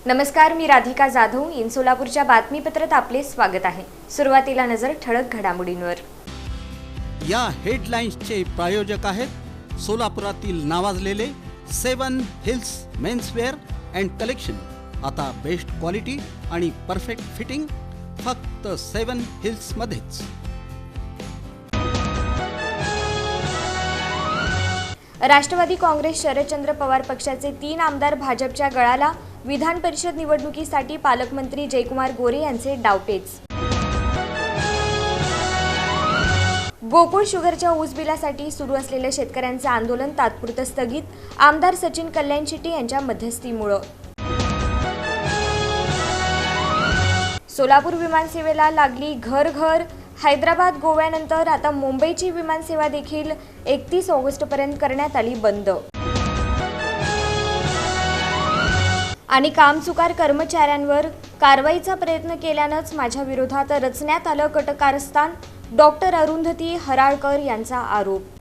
नमस्कार, मी राधिका जाधव. इन सोलापूरच्या बातमीपत्रात आपले स्वागत आहे. सुरुवातीला नजर ठळक घडामोडींवर. या हेडलाईन्सचे प्रायोजक आहेत सोलापुरातील नावाजलेले 7 हिल्स मेन्सवेअर अँड कलेक्शन. आता बेस्ट क्वालिटी आणि परफेक्ट फिटिंग फक्त 7 हिल्स मध्येच. राष्ट्रवादी काँग्रेस शरदचंद्र पवार पक्षाचे 3 आमदार भाजपच्या गळाला. विधान परिषद निवडणुकीसाठी पालकमंत्री जयकुमार गोरे यांचे डावपेच. गोकुळ शुगरच्या ऊस बिलासाठी सुरू असलेले शेतकऱ्यांचे आंदोलन तात्पुरतं स्थगित. आमदार सचिन कल्याण शेट्टी यांच्या मध्यस्थीमुळे. सोलापूर विमानसेवेला लागली घर. हैदराबाद गोव्यानंतर आता मुंबईची विमानसेवा देखील 31 ऑगस्टपर्यंत करण्यात आली बंद. आणि कामचुकार कर्मचाऱ्यांवर कारवाईचा प्रयत्न केल्यानंच माझ्या विरोधात रचण्यात आलं कट कारस्थान. डॉक्टर अरुंधती हराळकर यांचा आरोप.